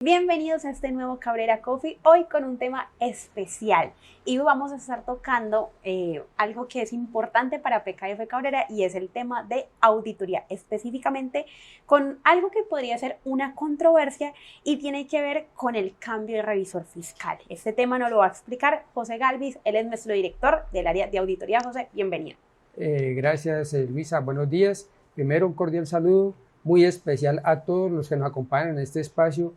Bienvenidos a este nuevo Cabrera Coffee, hoy con un tema especial y vamos a estar tocando algo que es importante para PKF Cabrera y es el tema de auditoría, específicamente con algo que podría ser una controversia y tiene que ver con el cambio de revisor fiscal. Este tema nos lo va a explicar José Galvis, él es nuestro director del área de auditoría. José, bienvenido. Gracias, Luisa, buenos días. Primero un cordial saludo muy especial a todos los que nos acompañan en este espacio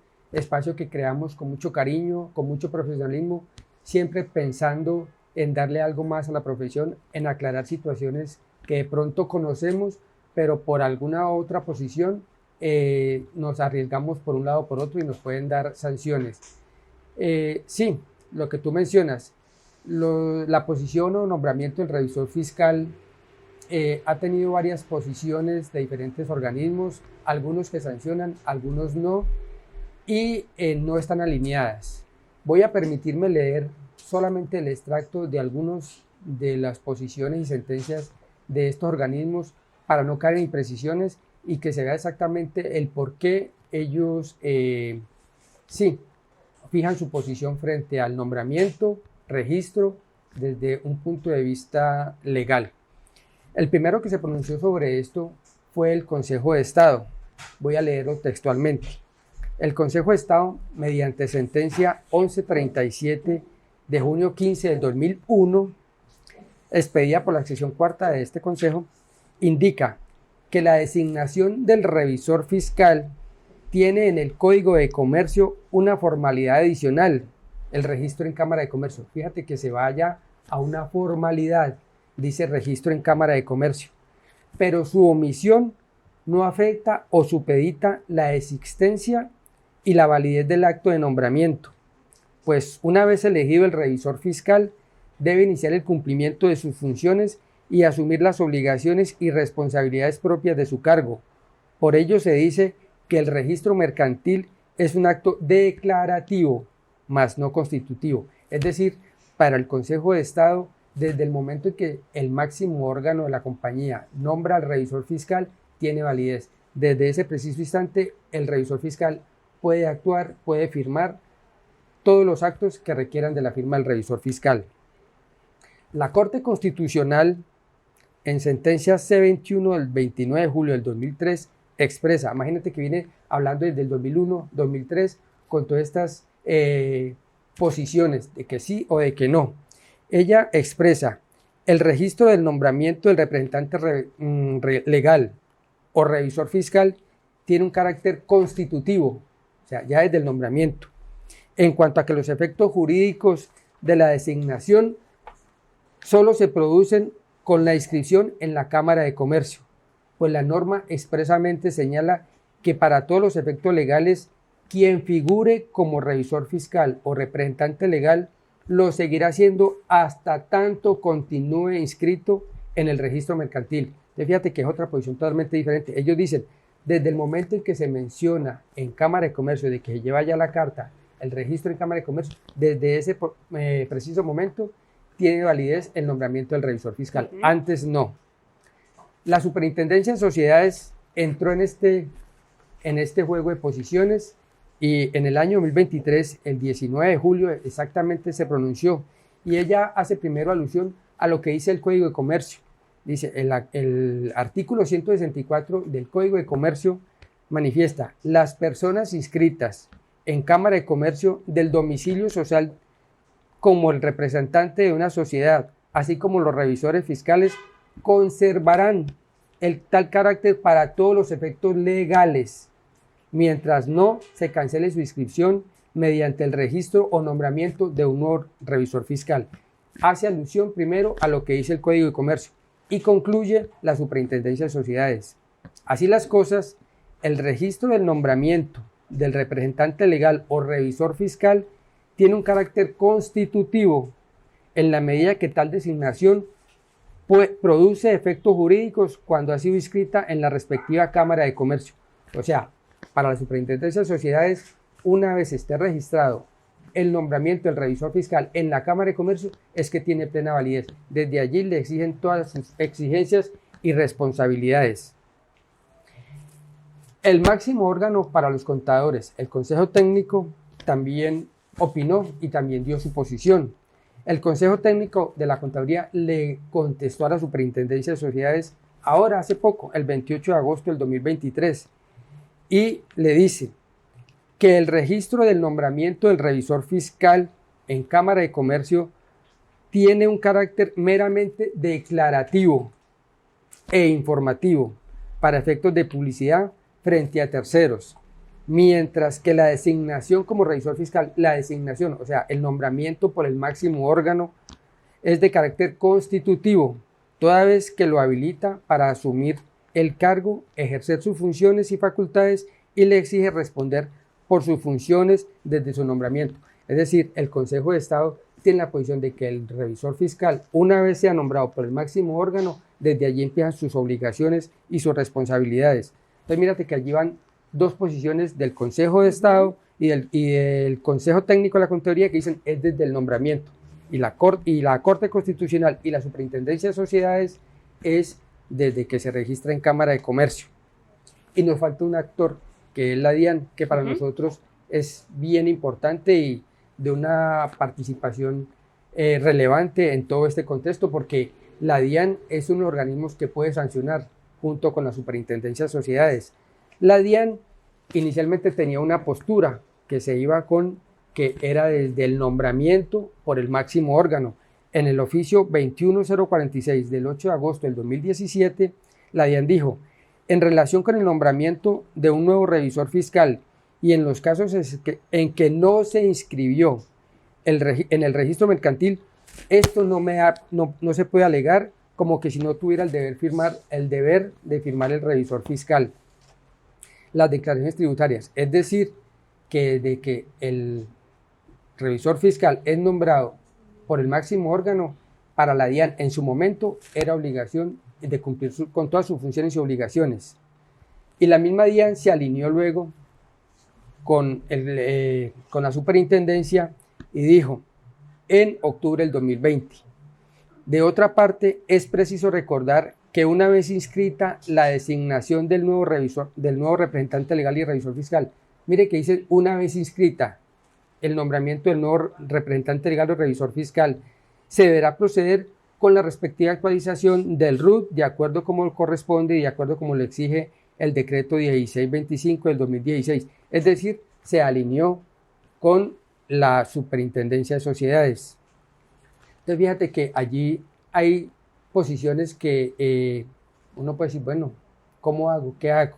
que creamos con mucho cariño, con mucho profesionalismo, siempre pensando en darle algo más a la profesión, en aclarar situaciones que de pronto conocemos, pero por alguna otra posición nos arriesgamos por un lado o por otro y nos pueden dar sanciones. Sí, lo que tú mencionas, la posición o nombramiento del revisor fiscal ha tenido varias posiciones de diferentes organismos, algunos que sancionan, algunos no, y no están alineadas. Voy a permitirme leer solamente el extracto de algunas de las posiciones y sentencias de estos organismos para no caer en imprecisiones y que se vea exactamente el por qué ellos fijan su posición frente al nombramiento, registro, desde un punto de vista legal. El primero que se pronunció sobre esto fue el Consejo de Estado. Voy a leerlo textualmente. El Consejo de Estado, mediante sentencia 1137 de junio 15 del 2001, expedida por la sección cuarta de este Consejo, indica que la designación del revisor fiscal tiene en el Código de Comercio una formalidad adicional, el registro en Cámara de Comercio. Fíjate que se vaya a una formalidad, dice registro en Cámara de Comercio, pero su omisión no afecta o supedita la existencia y la validez del acto de nombramiento, pues una vez elegido el revisor fiscal debe iniciar el cumplimiento de sus funciones y asumir las obligaciones y responsabilidades propias de su cargo. Por ello se dice que el registro mercantil es un acto declarativo, mas no constitutivo. Es decir, para el Consejo de Estado, desde el momento en que el máximo órgano de la compañía nombra al revisor fiscal, tiene validez. Desde ese preciso instante, el revisor fiscal puede actuar, puede firmar todos los actos que requieran de la firma del revisor fiscal. La Corte Constitucional, en sentencia C21 del 29 de julio del 2003, expresa, imagínate que viene hablando desde el 2001, 2003, con todas estas posiciones de que sí o de que no. Ella expresa, el registro del nombramiento del representante legal o revisor fiscal tiene un carácter constitutivo, o sea, ya desde el nombramiento, en cuanto a que los efectos jurídicos de la designación solo se producen con la inscripción en la Cámara de Comercio, pues la norma expresamente señala que para todos los efectos legales, quien figure como revisor fiscal o representante legal lo seguirá haciendo hasta tanto continúe inscrito en el registro mercantil. Fíjate que es otra posición totalmente diferente. Ellos dicen, desde el momento en que se menciona en Cámara de Comercio de que se lleva ya la carta, el registro en Cámara de Comercio, desde ese preciso momento tiene validez el nombramiento del revisor fiscal. Antes no. La Superintendencia de Sociedades entró en este juego de posiciones y en el año 2023, el 19 de julio exactamente se pronunció y ella hace primero alusión a lo que dice el Código de Comercio. Dice, el artículo 164 del Código de Comercio manifiesta, las personas inscritas en Cámara de Comercio del domicilio social como el representante de una sociedad, así como los revisores fiscales, conservarán el tal carácter para todos los efectos legales, mientras no se cancele su inscripción mediante el registro o nombramiento de un nuevo revisor fiscal. Hace alusión primero a lo que dice el Código de Comercio y concluye la Superintendencia de Sociedades. Así las cosas, el registro del nombramiento del representante legal o revisor fiscal tiene un carácter constitutivo en la medida que tal designación produce efectos jurídicos cuando ha sido inscrita en la respectiva Cámara de Comercio. O sea, para la Superintendencia de Sociedades, una vez esté registrado el nombramiento del revisor fiscal en la Cámara de Comercio, es que tiene plena validez. Desde allí le exigen todas sus exigencias y responsabilidades. El máximo órgano para los contadores, el Consejo Técnico, también opinó y también dio su posición. El Consejo Técnico de la Contaduría le contestó a la Superintendencia de Sociedades ahora, hace poco, el 28 de agosto del 2023, y le dice que el registro del nombramiento del revisor fiscal en Cámara de Comercio tiene un carácter meramente declarativo e informativo para efectos de publicidad frente a terceros, mientras que la designación como revisor fiscal, la designación, o sea, el nombramiento por el máximo órgano, es de carácter constitutivo, toda vez que lo habilita para asumir el cargo, ejercer sus funciones y facultades y le exige responder por sus funciones desde su nombramiento. Es decir, el Consejo de Estado tiene la posición de que el revisor fiscal, una vez sea nombrado por el máximo órgano, desde allí empiezan sus obligaciones y sus responsabilidades. Entonces, mírate que allí van dos posiciones del Consejo de Estado y del Consejo Técnico de la Contaduría que dicen es desde el nombramiento. Y la Corte Constitucional y la Superintendencia de Sociedades es desde que se registra en Cámara de Comercio. Y nos falta un actor, que es la DIAN, que para nosotros es bien importante y de una participación relevante en todo este contexto, porque la DIAN es uno de los organismos que puede sancionar junto con la Superintendencia de Sociedades. La DIAN inicialmente tenía una postura que se iba con que era desde el nombramiento por el máximo órgano. En el oficio 21046 del 8 de agosto del 2017, la DIAN dijo, en relación con el nombramiento de un nuevo revisor fiscal y en los casos en que no se inscribió en el registro mercantil, esto no se puede alegar como que si no tuviera el deber de firmar el revisor fiscal las declaraciones tributarias. Es decir, que desde que el revisor fiscal es nombrado por el máximo órgano, para la DIAN en su momento era obligación de cumplir con todas sus funciones y obligaciones. Y la misma DIAN se alineó luego con la superintendencia y dijo en octubre del 2020. De otra parte, es preciso recordar que una vez inscrita la designación del nuevo representante legal y revisor fiscal, mire que dice una vez inscrita el nombramiento del nuevo representante legal o revisor fiscal, se deberá proceder con la respectiva actualización del RUT de acuerdo como corresponde y de acuerdo como lo exige el decreto 1625 del 2016. Es decir, se alineó con la Superintendencia de Sociedades. Entonces fíjate que allí hay posiciones que uno puede decir, bueno, ¿cómo hago? ¿Qué hago?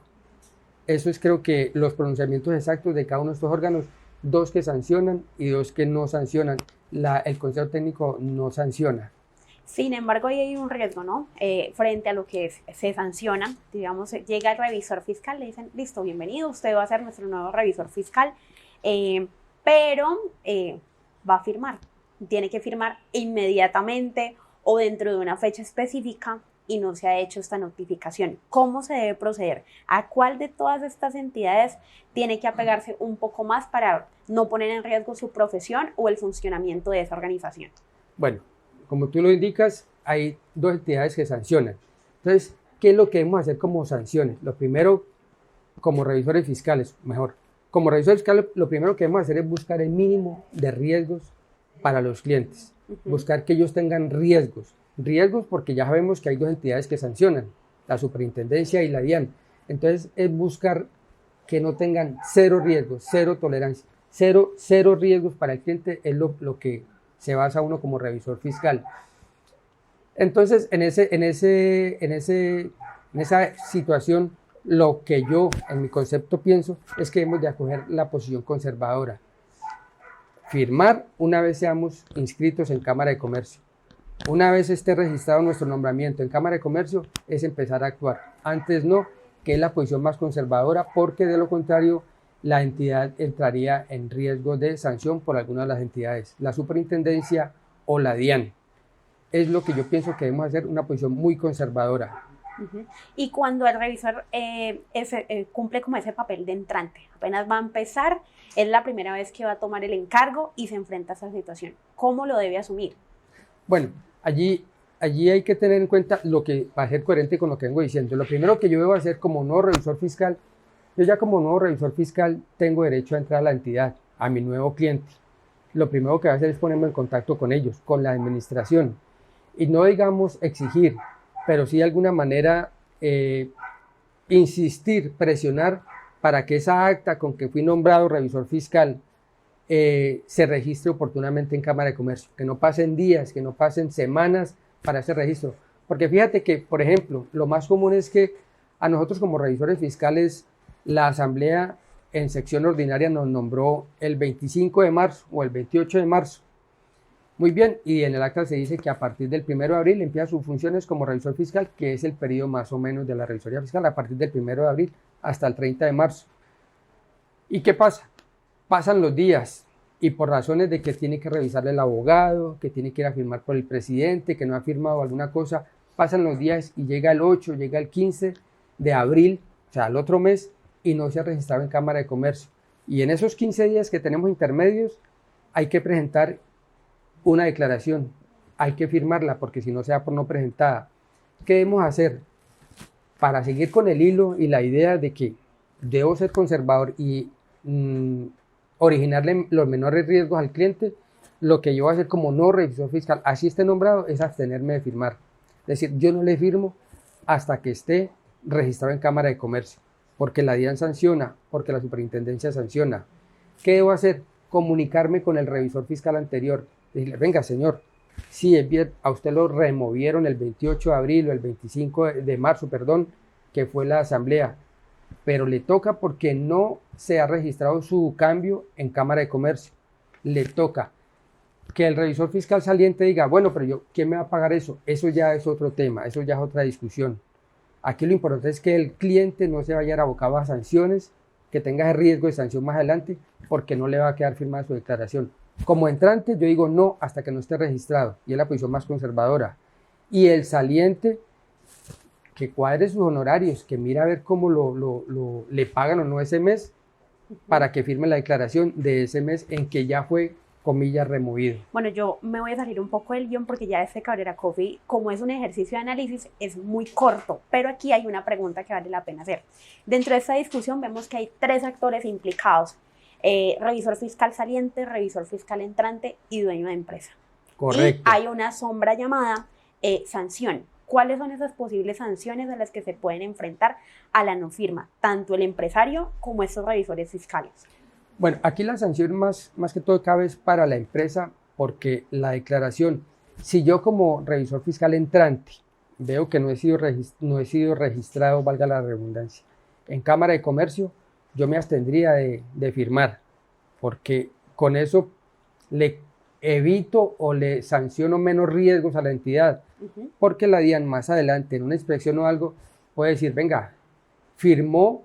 Eso es creo que los pronunciamientos exactos de cada uno de estos órganos, dos que sancionan y dos que no sancionan. El Consejo Técnico no sanciona. Sin embargo, ahí hay un riesgo, ¿no? Frente a lo que se sanciona, digamos, llega el revisor fiscal, le dicen, listo, bienvenido, usted va a ser nuestro nuevo revisor fiscal, pero va a firmar, tiene que firmar inmediatamente o dentro de una fecha específica y no se ha hecho esta notificación. ¿Cómo se debe proceder? ¿A cuál de todas estas entidades tiene que apegarse un poco más para no poner en riesgo su profesión o el funcionamiento de esa organización? Bueno, como tú lo indicas, hay dos entidades que sancionan. Entonces, ¿qué es lo que debemos hacer como sanciones? Lo primero, como revisores fiscales, como revisores fiscales, lo primero que debemos hacer es buscar el mínimo de riesgos para los clientes. Buscar que ellos tengan riesgos porque ya sabemos que hay dos entidades que sancionan, la Superintendencia y la DIAN. Entonces, es buscar que no tengan cero riesgos, cero tolerancia, cero riesgos para el cliente, es lo que se basa uno como revisor fiscal. Entonces, en esa situación, lo que yo, en mi concepto, pienso es que debemos de acoger la posición conservadora. Firmar una vez seamos inscritos en Cámara de Comercio. Una vez esté registrado nuestro nombramiento en Cámara de Comercio, es empezar a actuar. Antes no, que es la posición más conservadora, porque de lo contrario, la entidad entraría en riesgo de sanción por alguna de las entidades, la Superintendencia o la DIAN. Es lo que yo pienso que debemos hacer, una posición muy conservadora. Y cuando el revisor cumple como ese papel de entrante, apenas va a empezar, es la primera vez que va a tomar el encargo y se enfrenta a esa situación, ¿cómo lo debe asumir? Bueno, allí hay que tener en cuenta lo que va a ser coherente con lo que vengo diciendo. Lo primero que yo debo hacer como nuevo revisor fiscal, Yo ya como nuevo revisor fiscal tengo derecho a entrar a la entidad, a mi nuevo cliente. Lo primero que voy a hacer es ponerme en contacto con ellos, con la administración. Y no digamos exigir, pero sí de alguna manera insistir, presionar para que esa acta con que fui nombrado revisor fiscal se registre oportunamente en Cámara de Comercio, que no pasen días, que no pasen semanas para ese registro. Porque fíjate que, por ejemplo, lo más común es que a nosotros como revisores fiscales, la Asamblea en sección ordinaria nos nombró el 25 de marzo o el 28 de marzo. Muy bien, y en el acta se dice que a partir del 1 de abril empieza sus funciones como revisor fiscal, que es el periodo más o menos de la revisoría fiscal, a partir del 1 de abril hasta el 30 de marzo. ¿Y qué pasa? Pasan los días y por razones de que tiene que revisarle el abogado, que tiene que ir a firmar por el presidente, que no ha firmado alguna cosa, pasan los días y llega el 8, llega el 15 de abril, o sea, el otro mes, y no se ha registrado en Cámara de Comercio. Y en esos 15 días que tenemos intermedios, hay que presentar una declaración, hay que firmarla, porque si no se da por no presentada. ¿Qué debemos hacer? Para seguir con el hilo y la idea de que debo ser conservador y originarle los menores riesgos al cliente, lo que yo voy a hacer como no revisor fiscal, así esté nombrado, es abstenerme de firmar. Es decir, yo no le firmo hasta que esté registrado en Cámara de Comercio, porque la DIAN sanciona, porque la superintendencia sanciona. ¿Qué debo hacer? Comunicarme con el revisor fiscal anterior. Decirle, venga señor, si es bien, a usted lo removieron el 28 de abril o el 25 de marzo, perdón, que fue la asamblea, pero le toca porque no se ha registrado su cambio en Cámara de Comercio. Le toca que el revisor fiscal saliente diga, bueno, pero yo, ¿quién me va a pagar eso? Eso ya es otro tema, eso ya es otra discusión. Aquí lo importante es que el cliente no se vaya abocado a sanciones, que tenga ese riesgo de sanción más adelante, porque no le va a quedar firmada su declaración. Como entrante, yo digo no hasta que no esté registrado, y es la posición más conservadora. Y el saliente, que cuadre sus honorarios, que mira a ver cómo le pagan o no ese mes, para que firme la declaración de ese mes en que ya fue, comillas, removido. Bueno, yo me voy a salir un poco del guión porque ya este Cabrera Coffee, como es un ejercicio de análisis, es muy corto, pero aquí hay una pregunta que vale la pena hacer. Dentro de esta discusión vemos que hay 3 actores implicados: revisor fiscal saliente, revisor fiscal entrante y dueño de empresa. Correcto. Y hay una sombra llamada sanción. ¿Cuáles son esas posibles sanciones a las que se pueden enfrentar a la no firma, tanto el empresario como estos revisores fiscales? Bueno, aquí la sanción más que todo cabe es para la empresa, porque la declaración, si yo como revisor fiscal entrante veo que no he sido registrado, valga la redundancia, en Cámara de Comercio, yo me abstendría de firmar, porque con eso le evito o le sanciono menos riesgos a la entidad, porque la DIAN más adelante en una inspección o algo puede decir, venga, firmó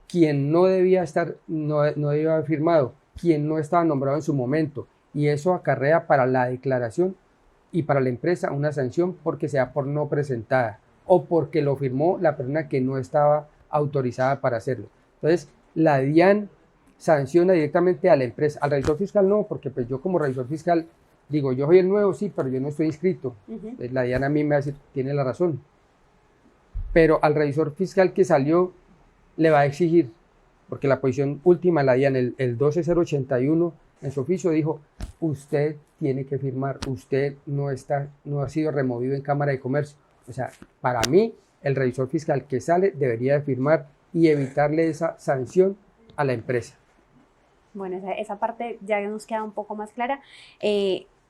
quien no debía estar, no debía haber firmado, quien no estaba nombrado en su momento, y eso acarrea para la declaración y para la empresa una sanción porque sea por no presentada o porque lo firmó la persona que no estaba autorizada para hacerlo. Entonces, la DIAN sanciona directamente a la empresa, al revisor fiscal no, porque pues yo como revisor fiscal digo, yo soy el nuevo, sí, pero yo no estoy inscrito. La DIAN a mí me va a decir, tiene la razón, pero al revisor fiscal que salió le va a exigir, porque la posición última de la DIAN, el 12081, en su oficio dijo, usted tiene que firmar, usted no ha sido removido en Cámara de Comercio. O sea, para mí, el revisor fiscal que sale debería de firmar y evitarle esa sanción a la empresa. Bueno, esa parte ya nos queda un poco más clara,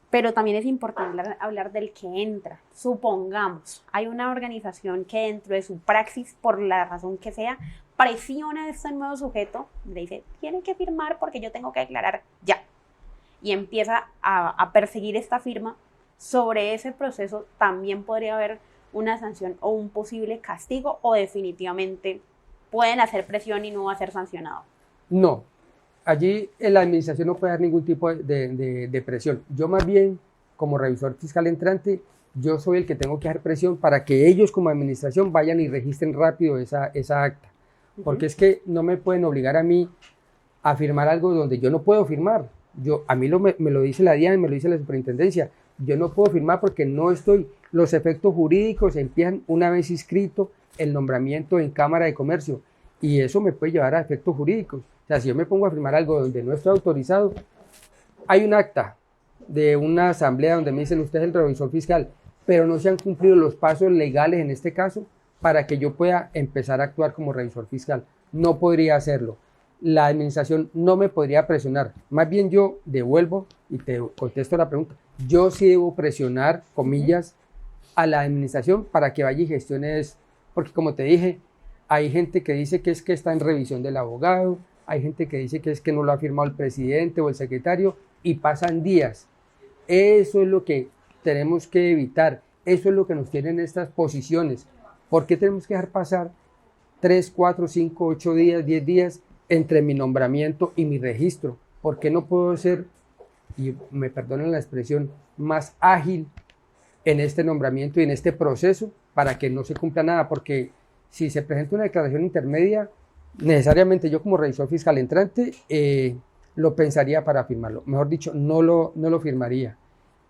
pero también es importante hablar del que entra. Supongamos, hay una organización que dentro de su praxis, por la razón que sea, presiona a este nuevo sujeto, le dice, tiene que firmar porque yo tengo que declarar ya. Y empieza a perseguir esta firma. Sobre ese proceso también podría haber una sanción o un posible castigo, o definitivamente pueden hacer presión y no va a ser sancionado. No, allí la administración no puede dar ningún tipo de presión. Yo más bien, como revisor fiscal entrante, yo soy el que tengo que dar presión para que ellos como administración vayan y registren rápido esa acta. Porque es que no me pueden obligar a mí a firmar algo donde yo no puedo firmar. A mí me lo dice la DIAN, me lo dice la superintendencia. Yo no puedo firmar porque no estoy. Los efectos jurídicos empiezan una vez inscrito el nombramiento en Cámara de Comercio. y eso me puede llevar a efectos jurídicos. O sea, si yo me pongo a firmar algo donde no estoy autorizado, hay un acta de una asamblea donde me dicen usted es el revisor fiscal, pero no se han cumplido los pasos legales en este caso para que yo pueda empezar a actuar como revisor fiscal. No podría hacerlo. La administración no me podría presionar. Más bien yo devuelvo y te contesto la pregunta. Yo sí debo presionar, comillas, a la administración para que vaya y gestione eso. Porque como te dije, hay gente que dice que es que está en revisión del abogado, hay gente que dice que es que no lo ha firmado el presidente o el secretario y pasan días. Eso es lo que tenemos que evitar. Eso es lo que nos tienen estas posiciones. ¿Por qué tenemos que dejar pasar 3, 4, 5, 8 días, 10 días entre mi nombramiento y mi registro? ¿Por qué no puedo ser, y me perdonen la expresión, más ágil en este nombramiento y en este proceso para que no se cumpla nada? Porque si se presenta una declaración intermedia, necesariamente yo como revisor fiscal entrante lo pensaría para firmarlo. Mejor dicho, no lo firmaría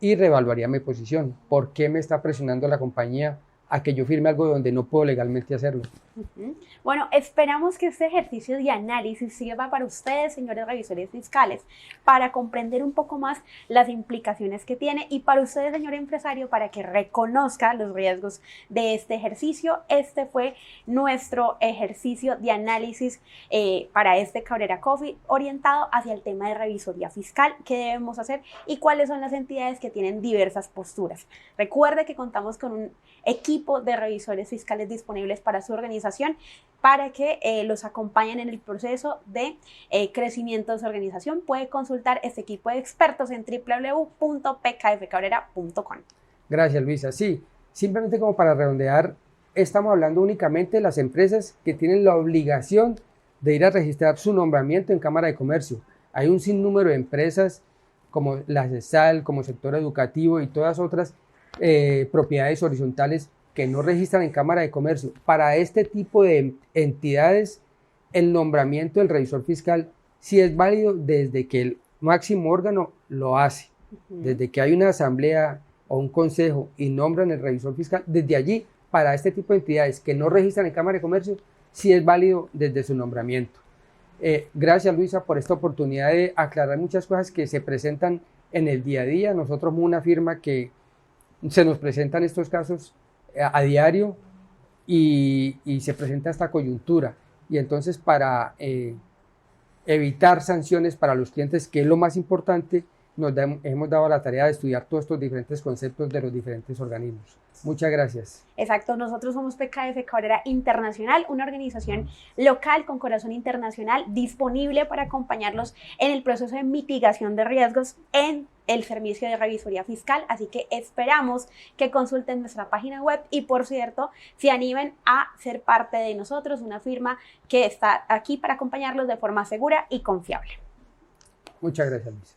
y reevaluaría mi posición. ¿Por qué me está presionando la compañía a que yo firme algo donde no puedo legalmente hacerlo? Bueno, esperamos que este ejercicio de análisis sirva para ustedes, señores revisores fiscales, para comprender un poco más las implicaciones que tiene y para ustedes, señor empresario, para que reconozca los riesgos de este ejercicio. Este fue nuestro ejercicio de análisis para este Cabrera Coffee orientado hacia el tema de revisoría fiscal, qué debemos hacer y cuáles son las entidades que tienen diversas posturas. Recuerde que contamos con un equipo de revisores fiscales disponibles para su organización para que los acompañen en el proceso de crecimiento de su organización. Puede consultar este equipo de expertos en www.pkfcabrera.com. Gracias, Luisa. Sí, simplemente como para redondear, estamos hablando únicamente de las empresas que tienen la obligación de ir a registrar su nombramiento en Cámara de Comercio. Hay un sinnúmero de empresas como la CESAL, como sector educativo y todas otras propiedades horizontales que no registran en Cámara de Comercio. Para este tipo de entidades, el nombramiento del revisor fiscal sí es válido desde que el máximo órgano lo hace. Desde que hay una asamblea o un consejo y nombran el revisor fiscal, desde allí, para este tipo de entidades que no registran en Cámara de Comercio, sí es válido desde su nombramiento. Gracias, Luisa, por esta oportunidad de aclarar muchas cosas que se presentan en el día a día. Nosotros somos una firma que se nos presentan estos casos a diario y se presenta esta coyuntura. Y entonces para evitar sanciones para los clientes, que es lo más importante, hemos dado la tarea de estudiar todos estos diferentes conceptos de los diferentes organismos. Muchas gracias. Exacto, nosotros somos PKF Cabrera Internacional, una organización local con corazón internacional disponible para acompañarlos en el proceso de mitigación de riesgos en el servicio de revisoría fiscal, así que esperamos que consulten nuestra página web y, por cierto, se animen a ser parte de nosotros, una firma que está aquí para acompañarlos de forma segura y confiable. Muchas gracias, Luisa.